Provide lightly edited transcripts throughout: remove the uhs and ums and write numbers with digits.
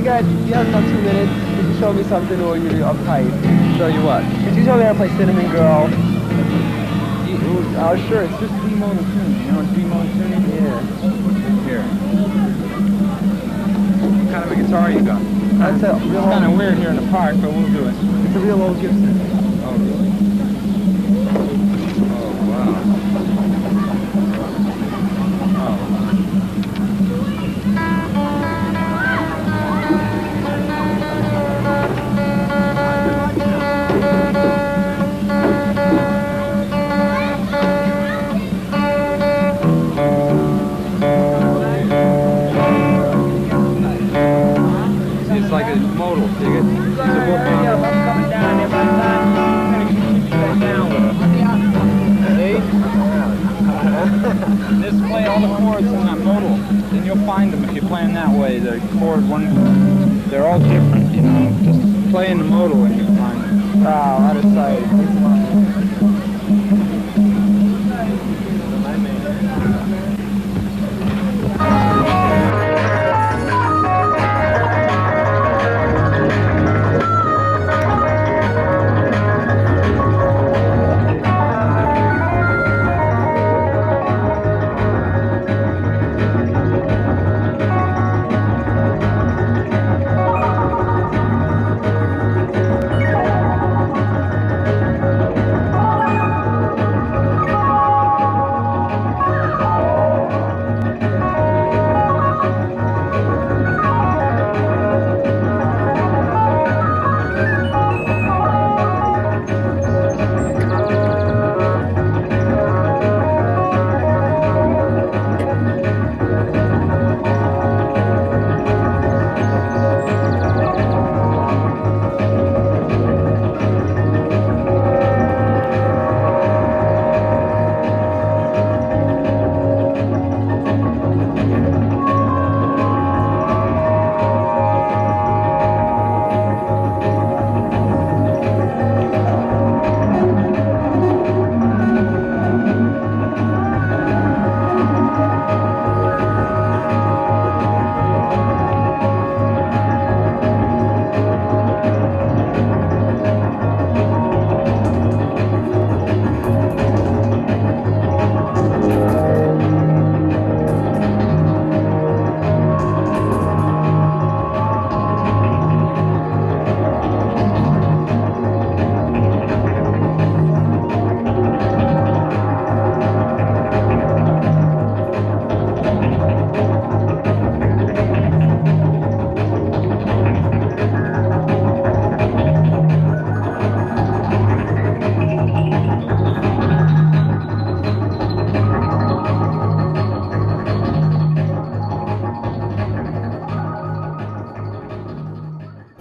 you have about 2 minutes. Could you show me something, or you're uptight? Show you what? Could you show me how to play Cinnamon Girl? Oh, sure. It's just D-mono tuning. You know what D-mono tuning? Yeah. Here. What kind of a guitar you got? That's a real. It's kind of weird here in the park, but we'll do it. It's a real old Gibson. Oh, really? Oh, wow. Like a modal, dig it? Yeah, I'm coming down there by the time. I'm going to keep you down with it. See? Just play all the chords in that modal. Then you'll find them if you're playing that way. The chord, they're all different, you know. Just play in the modal and you'll find them. Wow, out of sight.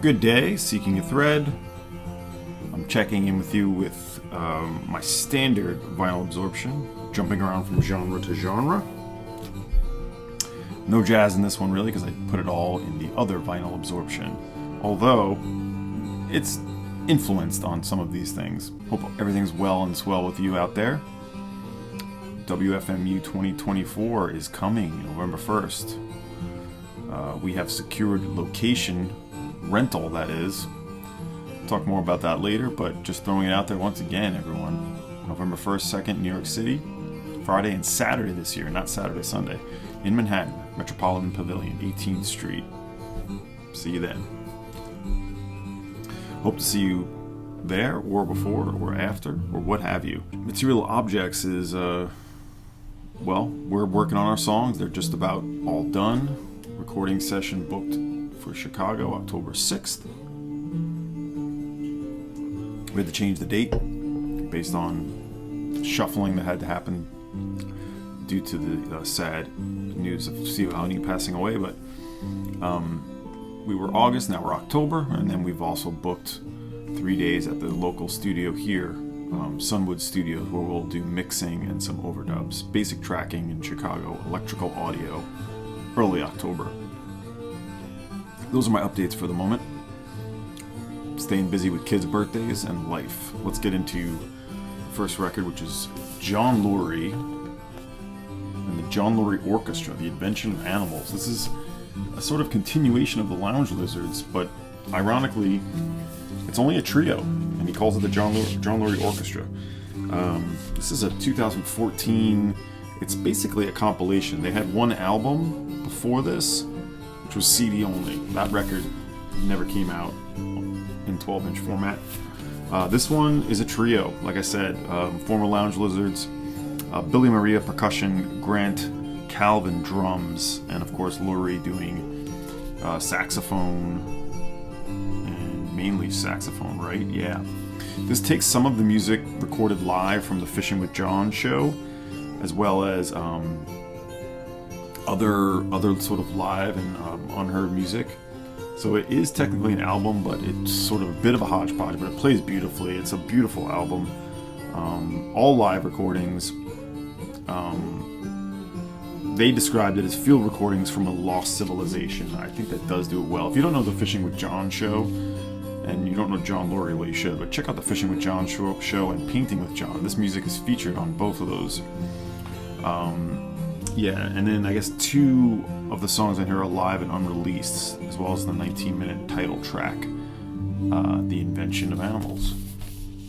Good day, Seeking a Thread. I'm checking in with you with my standard vinyl absorption, jumping around from genre to genre. No jazz in this one really, because I put it all in the other vinyl absorption. Although, it's influenced on some of these things. Hope everything's well and swell with you out there. WFMU 2024 is coming November 1st. We have secured location rental, that is. Talk more about that later, but just throwing it out there once again, everyone. November 1st, 2nd, New York City. Friday and Saturday this year, not Saturday, Sunday. In Manhattan, Metropolitan Pavilion, 18th Street. See you then. Hope to see you there, or before, or after, or what have you. Material Objects is, well, we're working on our songs. They're just about all done. Recording session booked for Chicago, October 6th. We had to change the date based on shuffling that had to happen due to the sad news of Steve Aouni passing away. But we were August, now we're October, and then we've also booked 3 days at the local studio here, Sunwood Studios, where we'll do mixing and some overdubs, basic tracking in Chicago, electrical audio, early October. Those are my updates for the moment. Staying busy with kids' birthdays and life. Let's get into the first record, which is John Lurie and the John Lurie Orchestra, The Invention of Animals. This is a sort of continuation of the Lounge Lizards, but ironically, it's only a trio, and he calls it the John Lurie Orchestra. This is a 2014. It's basically a compilation. They had one album before this, which was CD only. That record never came out in 12-inch format. This one is a trio, like I said. Former Lounge Lizards, Billy Maria percussion, Grant Calvin drums, and of course Lurie doing saxophone, and mainly saxophone, right? Yeah. This takes some of the music recorded live from the Fishing with John show, as well as other sort of live and unheard music. So it is technically an album, but it's sort of a bit of a hodgepodge, but it plays beautifully. It's a beautiful album. All live recordings. They described it as field recordings from a lost civilization. I think that does do it well. If you don't know the Fishing with John show, and you don't know John Lurie, well, you should, but check out the Fishing with John show and Painting with John. This music is featured on both of those. Yeah, and then I guess 2 of the songs on here are live and unreleased, as well as the 19-minute title track, The Invention of Animals.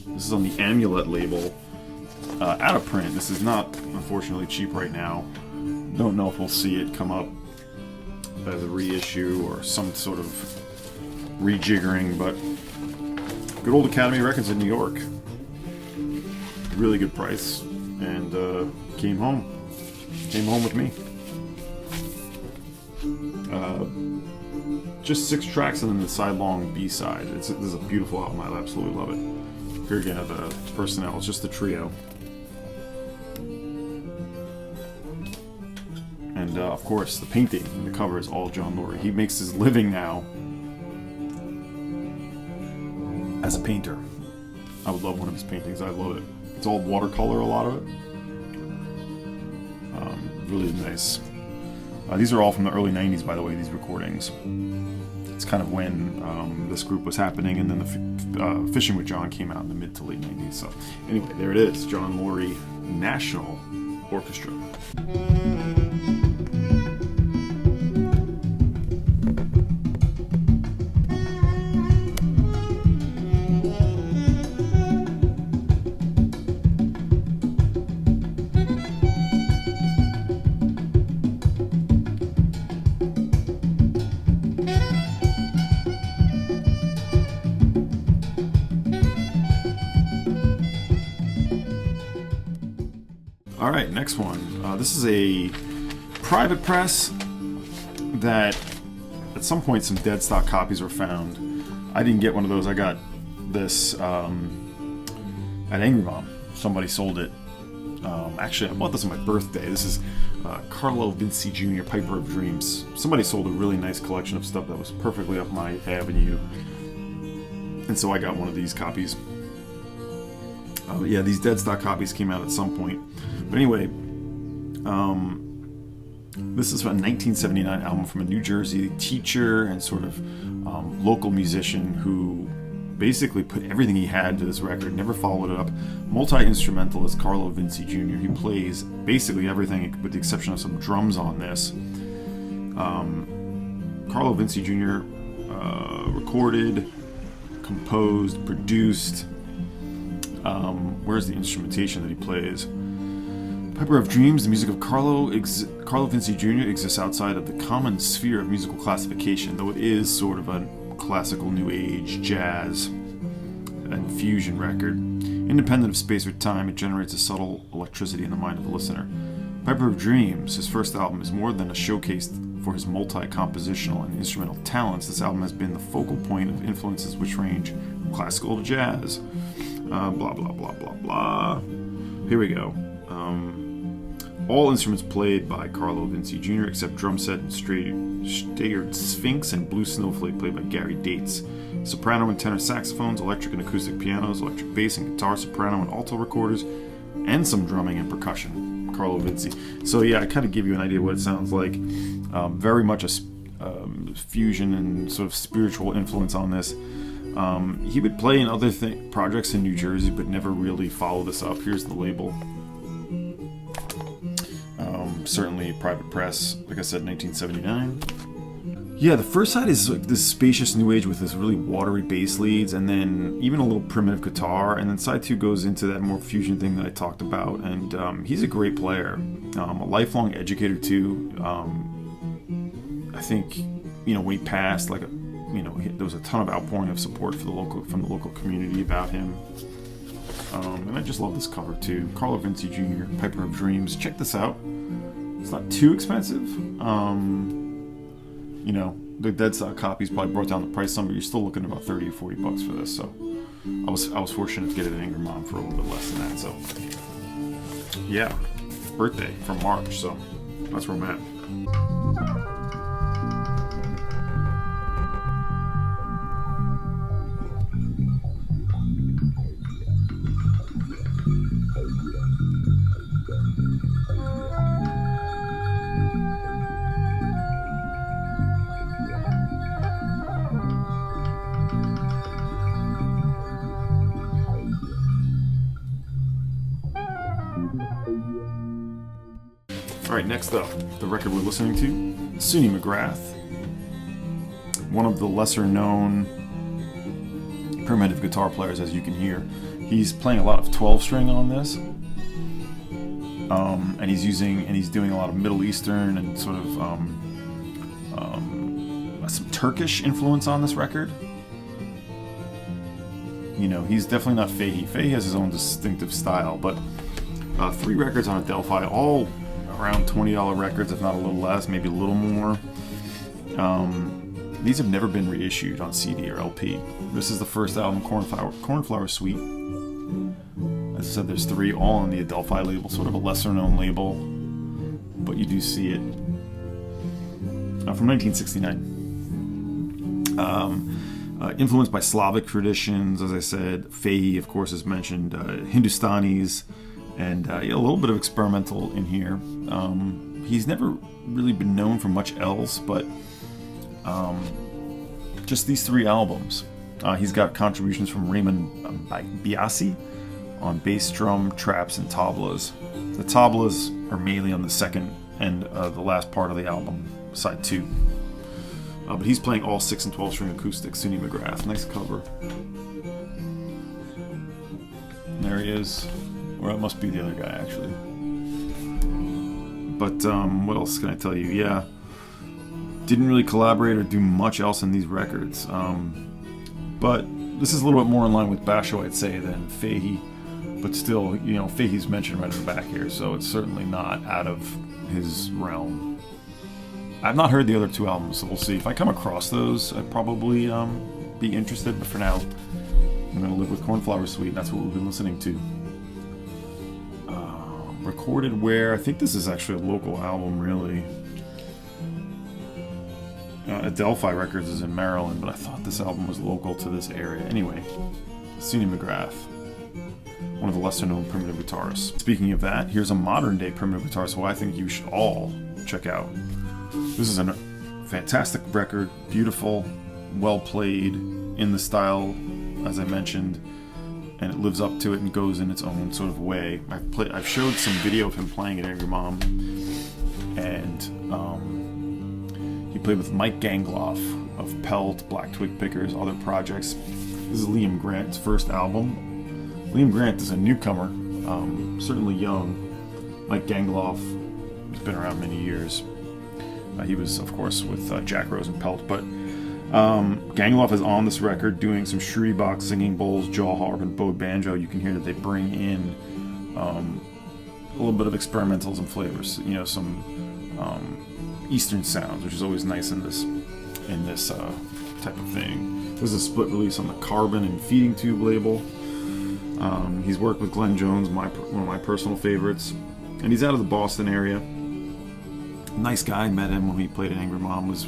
This is on the Amulet label, out of print. This is not, unfortunately, cheap right now. Don't know if we'll see it come up as a reissue or some sort of rejiggering, but good old Academy Records in New York. Really good price, and came home with me. Just 6 tracks and then the sidelong B-side. This is a beautiful album. I absolutely love it. Here again, the personnel. It's just a trio. And of course, the painting and the cover is all John Lurie. He makes his living now as a painter. I would love one of his paintings. I love it. It's all watercolor, a lot of it. Really nice. These are all from the early 90s, by the way, these recordings. It's kind of when this group was happening, and then the Fishing with John came out in the mid to late 90s. So anyway, there it is, John Lurie National Orchestra. Alright, next one. This is a private press that at some point some dead stock copies were found. I didn't get one of those. I got this at Angry Mom. Somebody sold it. Actually, I bought this on my birthday. This is Carlo, Vinci Jr., Piper of Dreams. Somebody sold a really nice collection of stuff that was perfectly up my avenue. And so I got one of these copies. Yeah, these dead stock copies came out at some point. But anyway, this is a 1979 album from a New Jersey teacher and sort of local musician who basically put everything he had to this record, never followed it up. Multi-instrumentalist Carlo Vinci Jr. He plays basically everything with the exception of some drums on this. Carlo Vinci Jr. Recorded, composed, produced. Where's the instrumentation that he plays? Piper of Dreams, the music of Carlo Vinci Jr. exists outside of the common sphere of musical classification, though it is sort of a classical new age, jazz, and fusion record. Independent of space or time, it generates a subtle electricity in the mind of the listener. Piper of Dreams, his first album, is more than a showcase for his multi-compositional and instrumental talents. This album has been the focal point of influences which range from classical to jazz. Blah, blah, blah, blah, blah. Here we go. All instruments played by Carlo Vinci Jr. except drum set and staggered Sphinx and Blue Snowflake played by Gary Dates. Soprano and tenor saxophones, electric and acoustic pianos, electric bass and guitar, soprano and alto recorders, and some drumming and percussion. Carlo Vinci. So yeah, I kind of give you an idea what it sounds like. Very much a fusion and sort of spiritual influence on this. He would play in other projects in New Jersey, but never really follow this up. Here's the label. Certainly private press, like I said, 1979. Yeah, the first side is like this spacious new age with this really watery bass leads, and then even a little primitive guitar. And then side 2 goes into that more fusion thing that I talked about. And he's a great player, a lifelong educator too. I think when he passed, like there was a ton of outpouring of support from the local community about him. And I just love this cover too. Carlo Vinci Jr., Piper of Dreams. Check this out. It's not too expensive. The dead stock copies probably brought down the price some, but you're still looking at about 30 or 40 bucks for this. So I was fortunate to get it at Angry Mom for a little bit less than that. So yeah, birthday from March. So that's where I'm at. Alright, next up, the record we're listening to, Suni McGrath, one of the lesser known primitive guitar players, as you can hear. He's playing a lot of 12-string on this, and he's doing a lot of Middle Eastern and sort of some Turkish influence on this record. He's definitely not Fahey. Fahey has his own distinctive style, but 3 records on Adelphi, all around $20 records, if not a little less, maybe a little more. These have never been reissued on CD or LP. This is the first album, Cornflower Suite. As I said, there's 3 all on the Adelphi label, sort of a lesser-known label, but you do see it. From 1969. Influenced by Slavic traditions, as I said. Fahey, of course, is mentioned. Hindustanis. And a little bit of experimental in here. He's never really been known for much else, but just these 3 albums. He's got contributions from Raymond Biasi on bass drum, traps, and tablas. The tablas are mainly on the second and the last part of the album, side 2. But he's playing all 6 and 12-string acoustic. Suni McGrath, nice cover. And there he is. Or it must be the other guy, actually. But what else can I tell you? Yeah, didn't really collaborate or do much else in these records. But this is a little bit more in line with Bastro, I'd say, than Fahey. But still, Fahey's mentioned right in the back here, so it's certainly not out of his realm. I've not heard the other 2 albums, so we'll see. If I come across those, I'd probably be interested. But for now, I'm going to live with Cornflower Suite, and that's what we've been listening to. Recorded where? I think this is actually a local album, really. Adelphi Records is in Maryland, but I thought this album was local to this area. Anyway, Suni McGrath, one of the lesser-known primitive guitarists. Speaking of that, here's a modern-day primitive guitarist who I think you should all check out. This is a fantastic record, beautiful, well-played, in the style, as I mentioned, and it lives up to it and goes in its own sort of way. I've showed some video of him playing at Angry Mom, and he played with Mike Gangloff of Pelt, Black Twig Pickers, other projects. This is Liam Grant's first album. Liam Grant is a newcomer, certainly young. Mike Gangloff has been around many years. He was, of course, with Jack Rose and Pelt, but Gangloff is on this record doing some shruti box, singing bowls, jaw harp, and bowed banjo. You can hear that they bring in a little bit of experimentals and flavors, some Eastern sounds, which is always nice in this type of thing. This is a split release on the Carbon and Feeding Tube label. He's worked with Glenn Jones, one of my personal favorites, and he's out of the Boston area. Nice guy, met him when he played at Angry Mom, was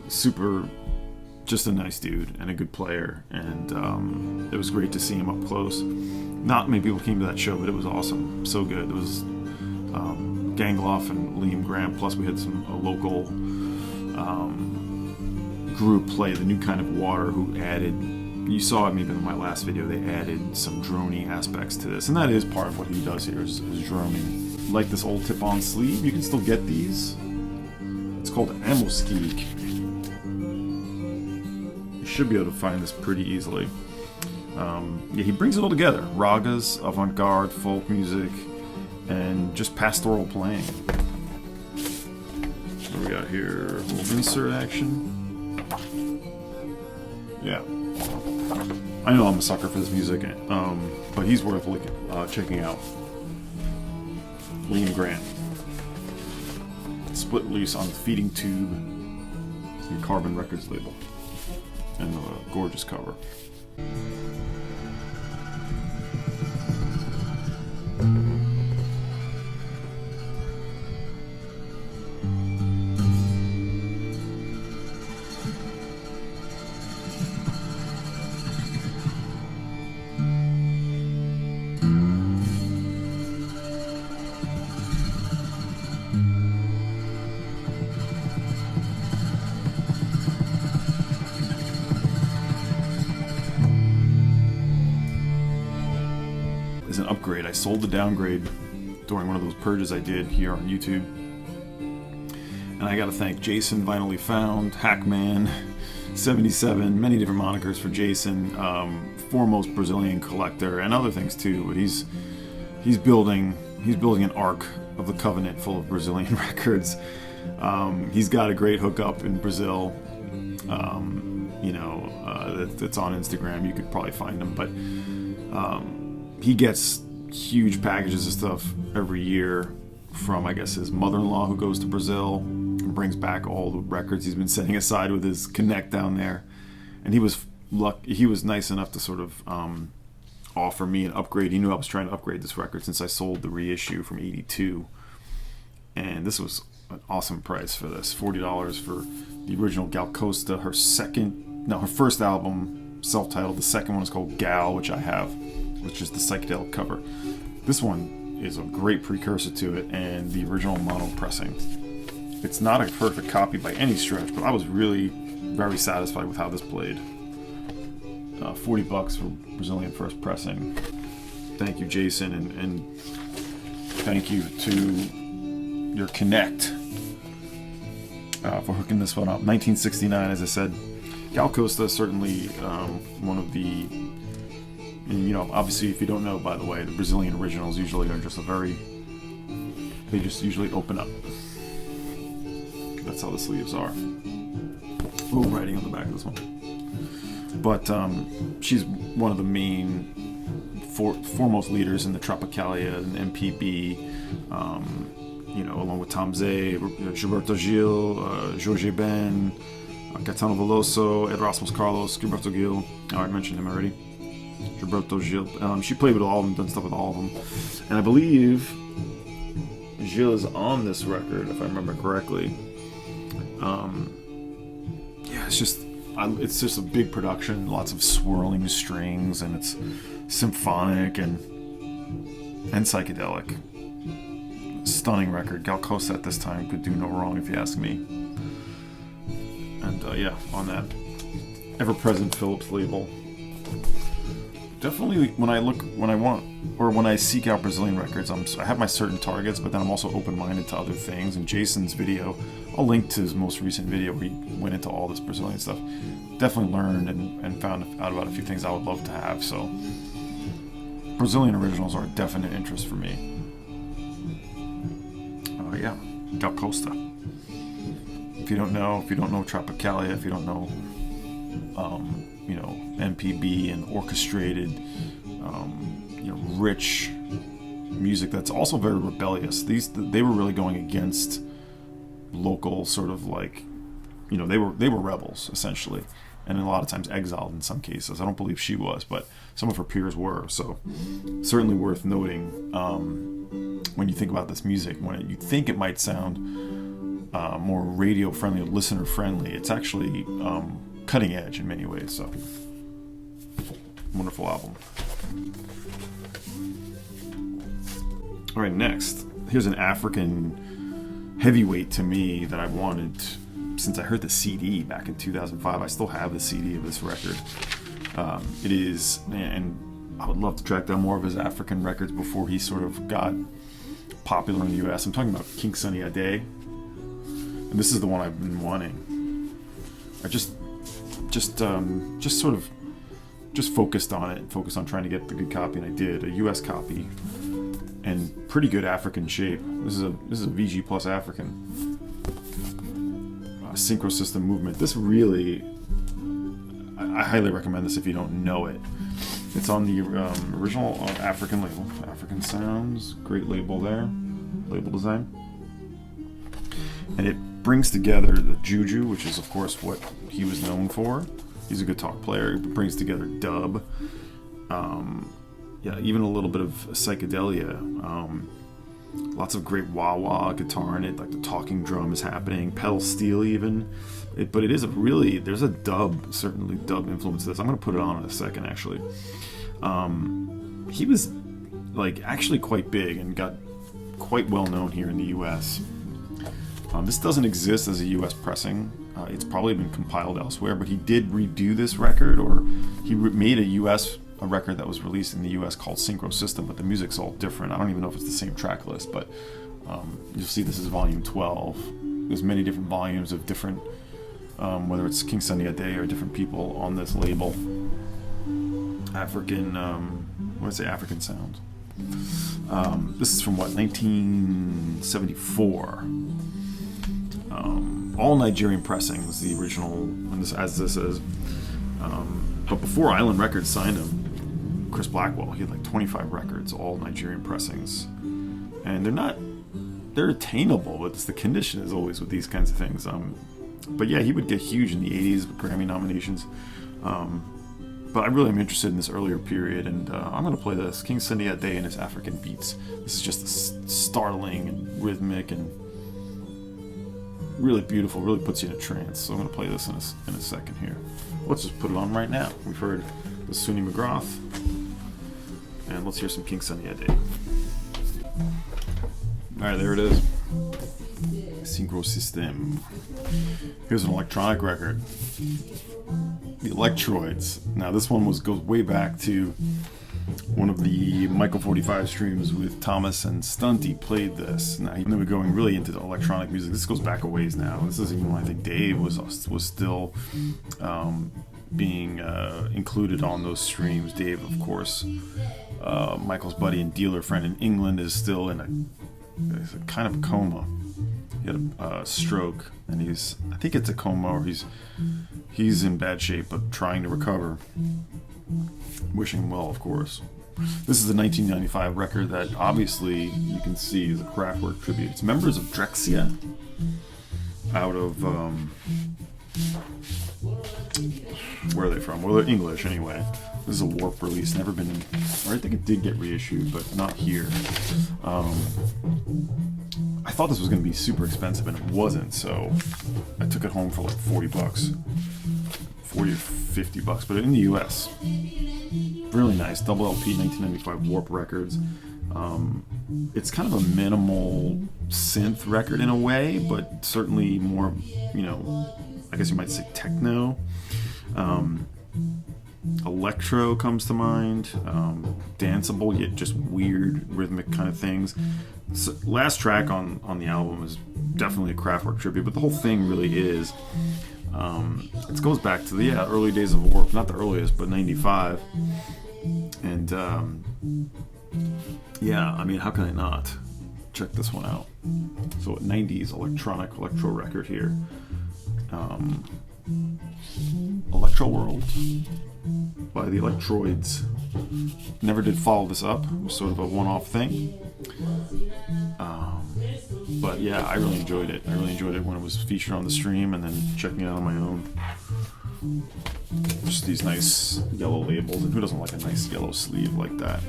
super, just a nice dude and a good player, and it was great to see him up close. Not many people came to that show, but it was awesome, so good. It was Gangloff and Liam Grant, plus we had a local group play, the New Kind of Water, who added, you saw it maybe in my last video, they added some droning aspects to this, and that is part of what he does here, is droning. Like this old tip-on sleeve, you can still get these. It's called Amoskeag. should be able to find this pretty easily. Yeah, he brings it all together. Ragas, avant-garde, folk music, and just pastoral playing. What do we got here? A little insert action. Yeah. I know I'm a sucker for this music, but he's worth checking out. Liam Grant. Split release on the Feeding Tube and Carbon Records label. And a gorgeous cover. As an upgrade, I sold the downgrade during one of those purges I did here on YouTube. And I gotta thank Jason, Vinally Found, Hackman, 77, many different monikers for Jason, foremost Brazilian collector, and other things too. But he's building an Ark of the Covenant full of Brazilian records. He's got a great hookup in Brazil. That's on Instagram. You could probably find him, but he gets huge packages of stuff every year from, I guess, his mother-in-law who goes to Brazil and brings back all the records he's been setting aside with his Connect down there. And he was nice enough to sort of offer me an upgrade. He knew I was trying to upgrade this record since I sold the reissue from '82, and this was an awesome price for this. $40 for the original Gal Costa, her first album, self-titled. The second one is called Gal, which I have, which is the psychedelic cover. This one is a great precursor to it, and the original mono pressing. It's not a perfect copy by any stretch, but I was really very satisfied with how this played. $40 for Brazilian first pressing. Thank you, Jason, and thank you to your Connect for hooking this one up. 1969, as I said. Gal Costa is certainly one of the... And, obviously, if you don't know, by the way, the Brazilian originals usually are just they just usually open up. That's how the sleeves are. Little writing on the back of this one. But she's one of the main foremost leaders in the Tropicalia and MPB, along with Tom Zay, Gilberto Gil, Jorge Ben, Caetano Veloso, Erasmus Carlos, Gilberto Gil. I mentioned him already. Gilberto Gil. She played with all of them, done stuff with all of them. And I believe Gil is on this record, if I remember correctly. It's just a big production, lots of swirling strings, and it's symphonic and psychedelic. Stunning record. Gal Costa at this time could do no wrong, if you ask me. And on that ever-present Philips label. Definitely, when I seek out Brazilian records, I have my certain targets, but then I'm also open-minded to other things. And Jason's video, I'll link to his most recent video where he went into all this Brazilian stuff. Definitely learned and found out about a few things I would love to have. So Brazilian originals are a definite interest for me. Gal Costa. If you don't know Tropicalia, if you don't know, MPB and orchestrated, rich music that's also very rebellious. They were really going against local sort of they were rebels essentially, and a lot of times exiled in some cases. I don't believe she was, but some of her peers were. So certainly worth noting when you think about this music. When you think it might sound more radio friendly or listener friendly, it's actually cutting edge in many ways. So wonderful album. All right, next, here's an African heavyweight to me that I wanted since I heard the CD back in 2005. I still have the CD of this record. It is, and I would love to track down more of his African records before he sort of got popular in the US. I'm talking about King Sunny Ade, and this is the one I've been wanting. just focused on it, focused on trying to get the good copy, and I did a U.S. copy, and pretty good African shape. This is a VG plus African Syncro system movement. This really, I highly recommend this if you don't know it. It's on the original African label, African Sounds, great label there, label design, and it brings together the juju, which is of course what he was known for. He's a guitar player. He brings together dub, even a little bit of psychedelia. Lots of great wah-wah guitar in it, like the talking drum is happening, pedal steel even. But it is there's a dub, certainly dub influence to this. I'm going to put it on in a second, actually. He was actually quite big and got quite well known here in the U.S. This doesn't exist as a U.S. pressing. It's probably been compiled elsewhere, but he did redo this record, or he made a record that was released in the U.S. called Syncro System, but the music's all different. I don't even know if it's the same track list, but you'll see this is volume 12. There's many different volumes of different, whether it's King Sunny Ade or different people on this label. African, African Sound. This is from 1974. All Nigerian pressings, the original, as this is. But before Island Records signed him, Chris Blackwell, he had like 25 records, all Nigerian pressings. And they're attainable, but the condition is always with these kinds of things. But yeah, he would get huge in the 80s with Grammy nominations. But I really am interested in this earlier period, and I'm going to play this, King Sunny Ade and his African beats. This is just startling and rhythmic and really beautiful, really puts you in a trance. So I'm going to play this in a second here. Let's just put it on right now. We've heard the Suni McGrath, and let's hear some King Sunny Ade. Alright, there it is. Syncro System. Here's an electronic record. The Elektroids. Now this one goes way back to one of the Michael 45 streams with Thomas and Stunty played this. Now they were going really into the electronic music. This goes back a ways now. This is even when I think Dave was still being included on those streams. Dave, of course, Michael's buddy and dealer friend in England, is still in a kind of coma. He had a stroke, and I think it's a coma, or he's in bad shape, but trying to recover. Wishing him well, of course. This is a 1995 record that obviously you can see is a Kraftwerk tribute. It's members of Drexciya out of where are they from? Well, they're English anyway. This is a Warp release, never been, or I think it did get reissued, but not here. I thought this was going to be super expensive, and it wasn't, so I took it home for like $40, $40 or $50, but in the US. Really nice, double LP, 1995 Warp Records. It's kind of a minimal synth record in a way, but certainly more, I guess you might say techno. Electro comes to mind, danceable yet just weird rhythmic kind of things. So, last track on the album is definitely a Kraftwerk tribute, but the whole thing really is. It goes back to the early days of Warp, not the earliest, but 95. And how can I not check this one out? So 90s electro record here. Elektroworld by the Erwin. Never did follow this up. It was sort of a one-off thing. But yeah, I really enjoyed it. I really enjoyed it when it was featured on the stream, and then checking it out on my own. Just these nice yellow labels, and who doesn't like a nice yellow sleeve like that?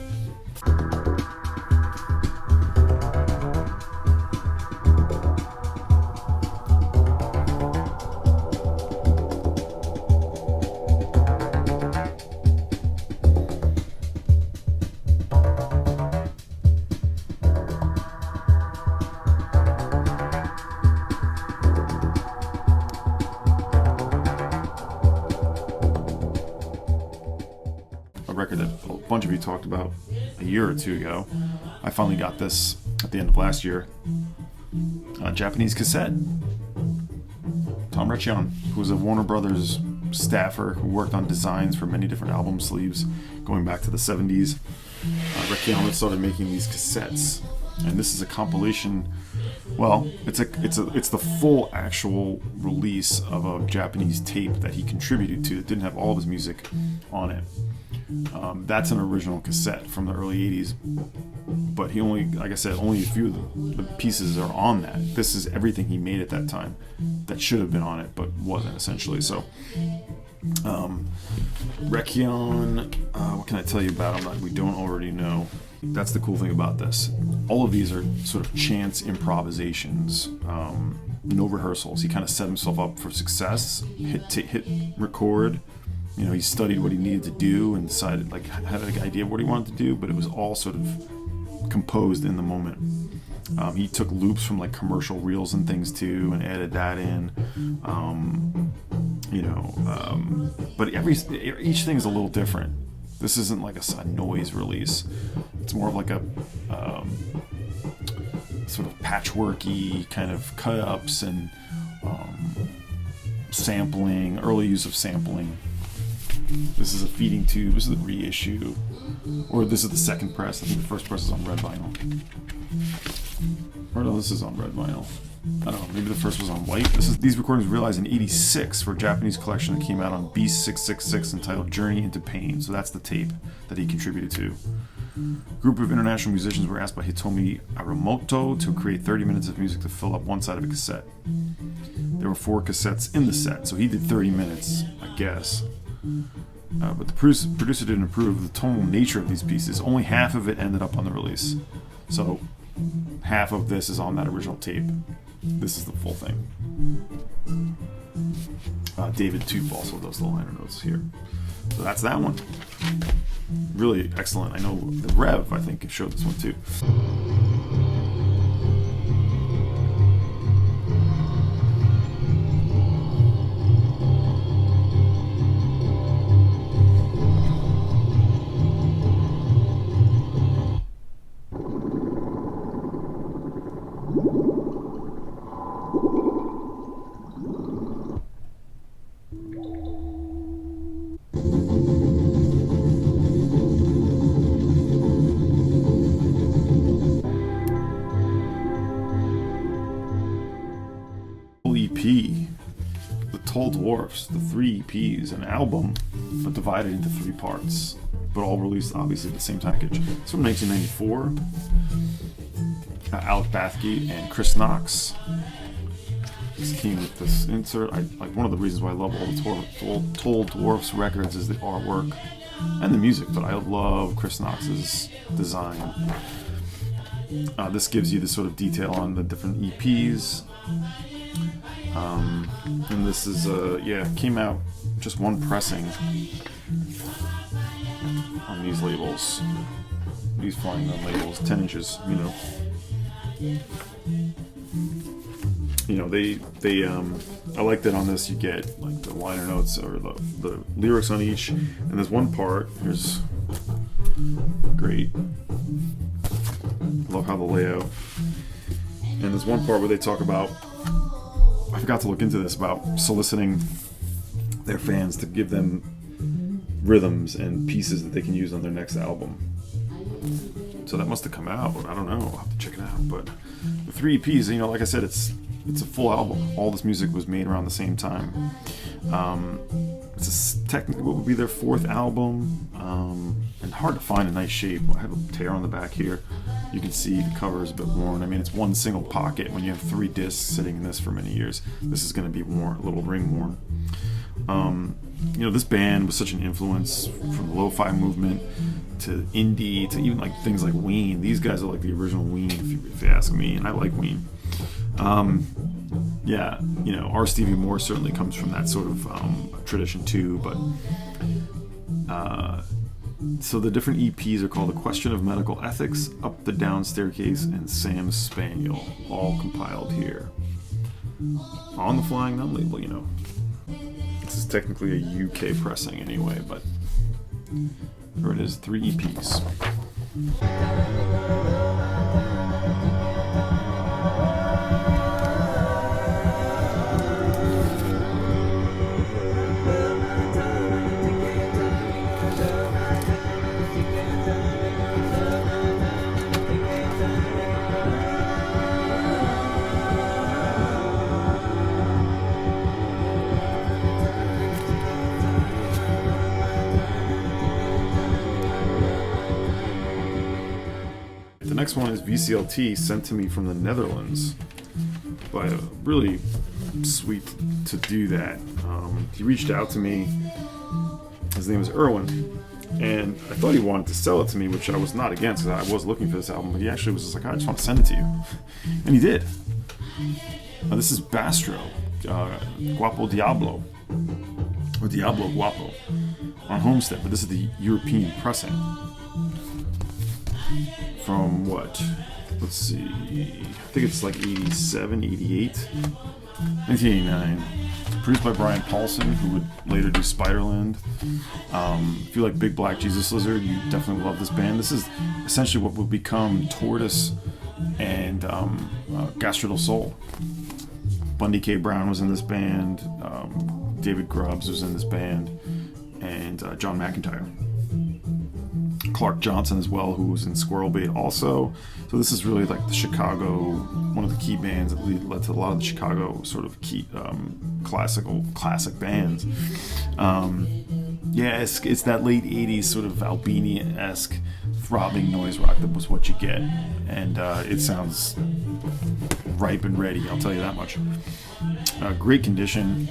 Bunch of you talked about a year or two ago. I finally got this at the end of last year. Japanese Cassette. Tom Recchion, who was a Warner Brothers staffer who worked on designs for many different album sleeves going back to the 70s. Recchion started making these cassettes, and this is a compilation. Well, it's the full actual release of a Japanese tape that he contributed to that didn't have all of his music on it. That's an original cassette from the early 80s, but he only, like I said, only a few of the pieces are on that. This is everything he made at that time that should have been on it, but wasn't, essentially. So, Recchion, what can I tell you about him that we don't already know? That's the cool thing about this. All of these are sort of chance improvisations, no rehearsals. He kind of set himself up for success, hit record. You know, he studied what he needed to do and decided, like, had an idea of what he wanted to do, but it was all sort of composed in the moment. He took loops from like commercial reels and things too, and added that in. But each thing is a little different. This isn't like a noise release. It's more of like a sort of patchworky kind of cut-ups and sampling, early use of sampling. This is a feeding tube. This is the reissue. Or this is the second press. I think the first press is on red vinyl. Or no, this is on red vinyl. I don't know, maybe the first was on white. These recordings were realized in '86 for a Japanese collection that came out on B666 entitled Journey into Pain. So that's the tape that he contributed to. A group of international musicians were asked by Hitomi Aramoto to create 30 minutes of music to fill up one side of a cassette. There were 4 cassettes in the set, so he did 30 minutes, I guess. But the producer didn't approve of the tonal nature of these pieces. Only half of it ended up on the release. So half of this is on that original tape. This is the full thing. David Toop also does the liner notes here. So that's that one. Really excellent. I know the Rev, I think, showed this one too. Dwarfs, the 3 EPs, an album, but divided into 3 parts, but all released obviously at the same package. It's from 1994. Alec Bathgate and Chris Knox. This came with this insert. One of the reasons why I love all the Toll Dwarfs records is the artwork and the music, but I love Chris Knox's design. This gives you the sort of detail on the different EPs. And this is, came out just one pressing on these labels. These flying on labels, 10 inches, I like that on this you get like the liner notes or the lyrics on each, and there's one part, here's great, love how the layout, and there's one part where they talk about, I forgot to look into this, about soliciting their fans to give them rhythms and pieces that they can use on their next album. So that must have come out. I don't know. I'll have to check it out. But the 3 EPs, like I said, it's a full album. All this music was made around the same time. It's technically what would be their 4th album, and hard to find in nice shape. I have a tear on the back here. You can see the cover is a bit worn. I mean, it's one single pocket. When you have 3 discs sitting in this for many years, this is going to be worn, a little ring worn. This band was such an influence from the lo-fi movement to indie to even like things like Ween. These guys are like the original Ween, if you ask me, and I like Ween. R. Stevie Moore certainly comes from that sort of tradition too, but so the different EPs are called A Question of Medical Ethics, Up the Down Staircase, and Sam's Spaniel, all compiled here on the Flying Nun label. This is technically a UK pressing anyway, but here it is, 3 EPs. next one is VCLT, sent to me from the Netherlands by a really sweet to do that. He reached out to me. His name is Erwin, and I thought he wanted to sell it to me, which I was not against because I was looking for this album. But he actually was just like, I just want to send it to you, and he did. This is Bastro, Guapo Diablo, or Diablo Guapo, on Homestead, but this is the European pressing. From what? Let's see. I think it's like 87, 88, 1989. Produced by Brian Paulson, who would later do Spiderland. If you like Big Black Jesus Lizard, you definitely love this band. This is essentially what would become Tortoise and Gastro del Sol. Bundy K. Brown was in this band. David Grubbs was in this band. And John McIntyre. Clark Johnson as well, who was in Squirrel Bait also. So this is really like the Chicago, one of the key bands that led to a lot of the Chicago sort of key classic bands. Yeah, it's that late 80s sort of Albini-esque throbbing noise rock that was what you get. And it sounds ripe and ready, I'll tell you that much. Great condition.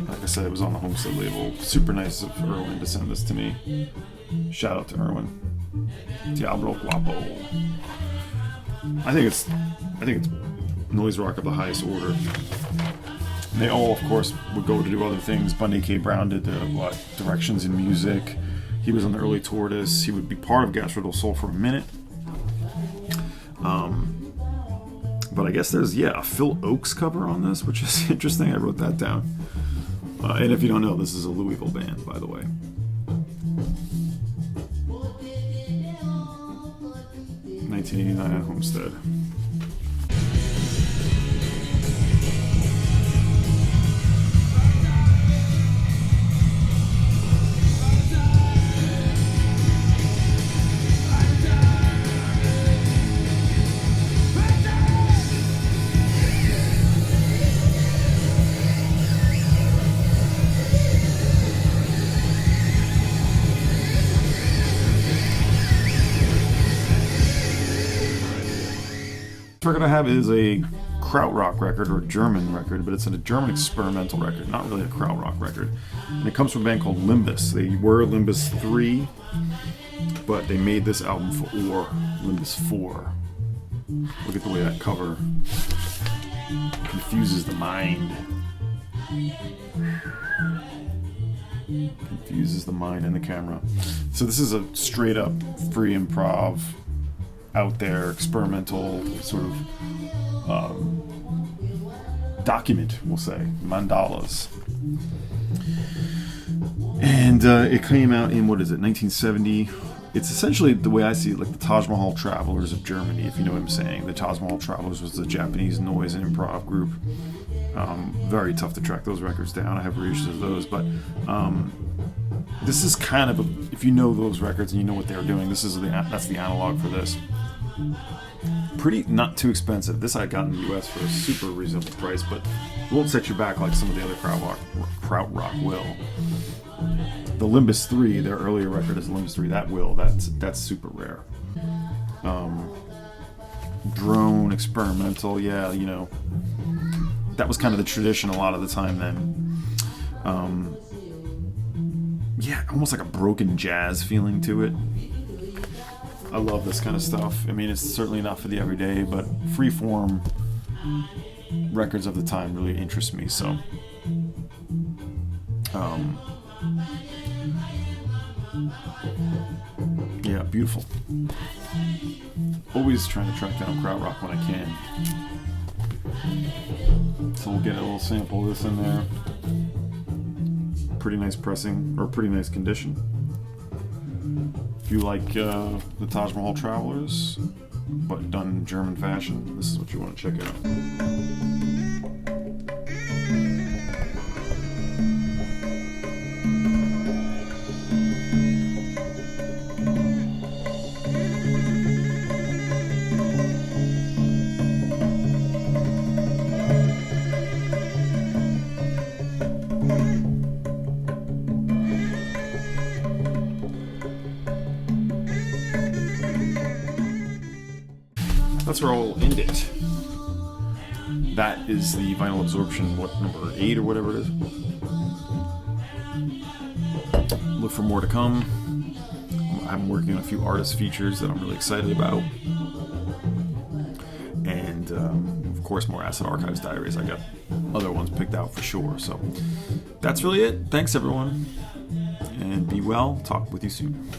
Like I said, it was on the Homestead label. Super nice of Erwin to send this to me. Shout out to Erwin. Diablo Guapo. I think it's noise rock of the highest order. They all, of course, would go to do other things. Bundy K. Brown did directions in music. He was on the early Tortoise. He would be part of Gastro del Sol for a minute. But I guess there's, a Phil Oakes cover on this, which is interesting. I wrote that down. And if you don't know, this is a Louisville band, by the way. 1989 at Homestead. We're gonna have is a Krautrock record or a German record, but it's a German experimental record, not really a Krautrock record. And it comes from a band called Limbus. They were Limbus 3, but they made this album for Limbus 4. Look at the way that cover confuses the mind. Confuses the mind and the camera. So this is a straight up free improv, out there, experimental sort of document, we'll say, Mandalas. And it came out in, 1970? It's essentially, the way I see it, like the Taj Mahal Travelers of Germany, if you know what I'm saying. The Taj Mahal Travelers was the Japanese noise and improv group. Very tough to track those records down. I have reissues of those, but this is kind of if you know those records and you know what they're doing, that's the analog for this. Pretty not too expensive. This I got in the US for a super reasonable price, but it won't set you back like some of the other Krautrock will. The Limbus 3, their earlier record is Limbus 3, that's super rare. Drone, experimental, that was kind of the tradition a lot of the time then. Almost like a broken jazz feeling to it. I love this kind of stuff. I mean, it's certainly not for the everyday, but freeform records of the time really interest me. So, beautiful. Always trying to track down Krautrock when I can. So we'll get a little sample of this in there. Pretty nice pressing, or pretty nice condition. If you like the Taj Mahal Travelers, but done in German fashion, this is what you want to check out. that's where I'll end it. That is the vinyl absorption, what, number 8 or whatever it is. Look for more to come. I'm working on a few artist features that I'm really excited about. And of course, more Acid Archives diaries. I got other ones picked out for sure. So that's really it. Thanks, everyone. And be well. Talk with you soon.